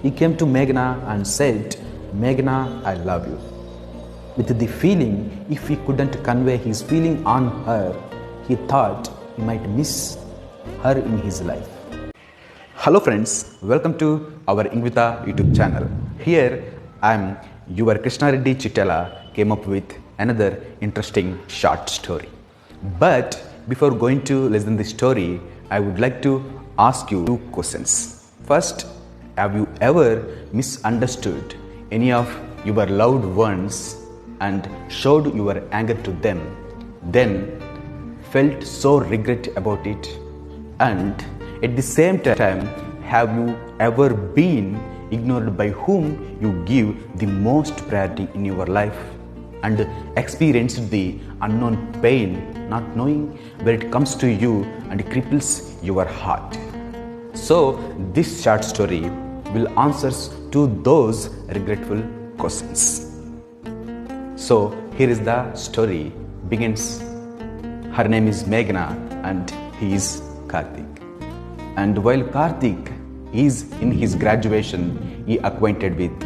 he came to Meghna and said, "Meghna, I love you." With the feeling, if he couldn't convey his feeling on her, he thought he might miss her in his life. Hello friends, welcome to our Ingvita YouTube channel. Here I am, your Krishna Reddy Chittala came up with another interesting short story. But before going to listen the story, I would like to ask you two questions. First, have you ever misunderstood any of your loved ones and showed your anger to them, then felt so regret about it? And at the same time, have you ever been ignored by whom you give the most priority in your life and experienced the unknown pain, not knowing where it comes to you and cripples your heart? So this short story will answer to those regretful questions. So here is the story begins. Her name is Meghna and he is Karthik. And while Karthik is in his graduation, he acquainted with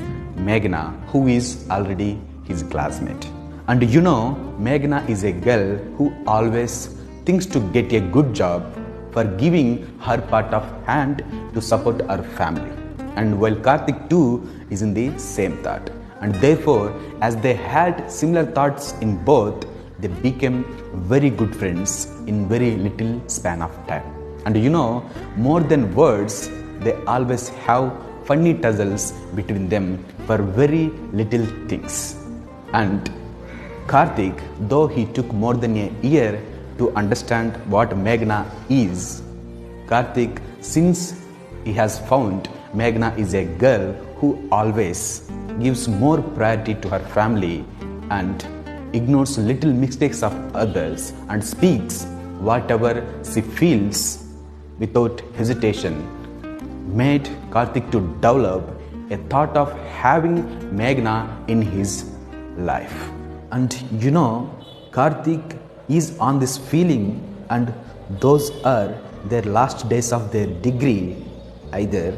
Meghna, who is already his classmate. And you know, Meghna is a girl who always thinks to get a good job for giving her part of hand to support her family. And while Karthik too is in the same thought. And therefore, as they had similar thoughts in both, they became very good friends in very little span of time. And you know, more than words, they always have funny tussles between them for very little things. And Karthik, though he took more than a year to understand what Meghna is, Karthik, since he has found Meghna is a girl who always gives more priority to her family and ignores little mistakes of others and speaks whatever she feels without hesitation, made Karthik to develop a thought of having Meghna in his life. And you know, Karthik is on this feeling, and those are their last days of their degree. Either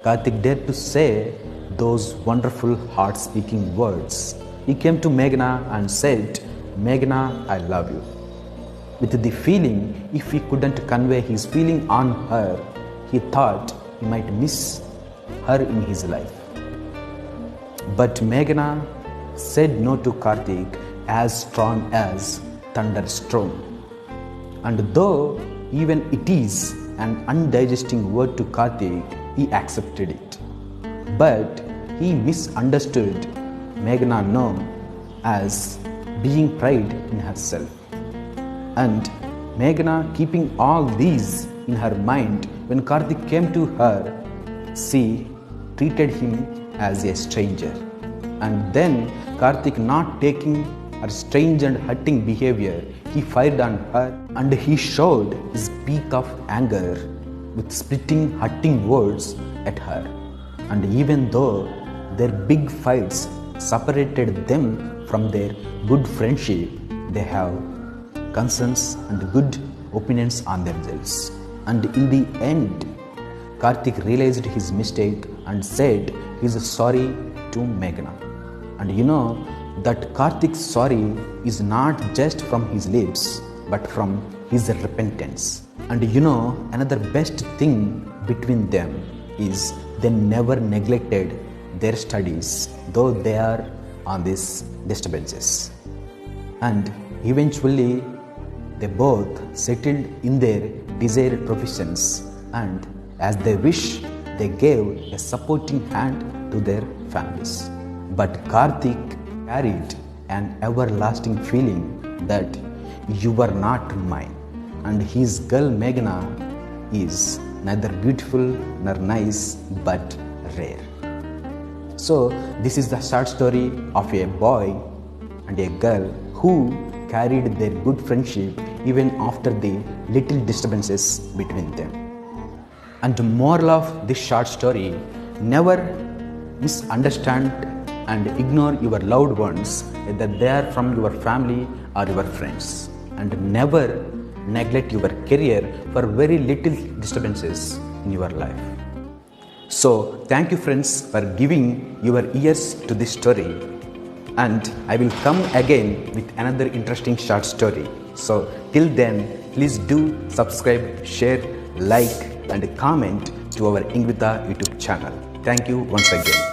Karthik dared to say those wonderful heart-speaking words. He came to Meghna and said, "Meghna, I love you." With the feeling, if he couldn't convey his feeling on her, he thought he might miss her in his life. But Meghna said no to Karthik as strong as thunderstorm. And though even it is an undigesting word to Karthik, he accepted it. But he misunderstood Meghna no as being pride in herself. And Meghna, keeping all these in her mind, when Karthik came to her, she treated him as a stranger. And then Karthik, not taking her strange and hurting behavior, he fired on her and he showed his peak of anger with splitting, hurting words at her. And even though their big fights separated them from their good friendship, they have concerns and good opinions on themselves. And in the end, Karthik realized his mistake and said he is sorry to Meghna. And you know that Karthik's sorry is not just from his lips, but from his repentance. And you know, another best thing between them is they never neglected their studies, though they are on these disturbances. And eventually, they both settled in their desired professions, and as they wish, they gave a supporting hand to their families. But Karthik carried an everlasting feeling that you are not mine, and his girl Meghna is neither beautiful nor nice but rare. So this is the short story of a boy and a girl who carried their good friendship even after the little disturbances between them. And the moral of this short story: never misunderstand and ignore your loved ones, whether they are from your family or your friends. And never neglect your career for very little disturbances in your life. So, thank you, friends, for giving your ears to this story. And I will come again with another interesting short story. So, till then, please do subscribe, share, like, and comment to our Ingvita YouTube channel. Thank you once again.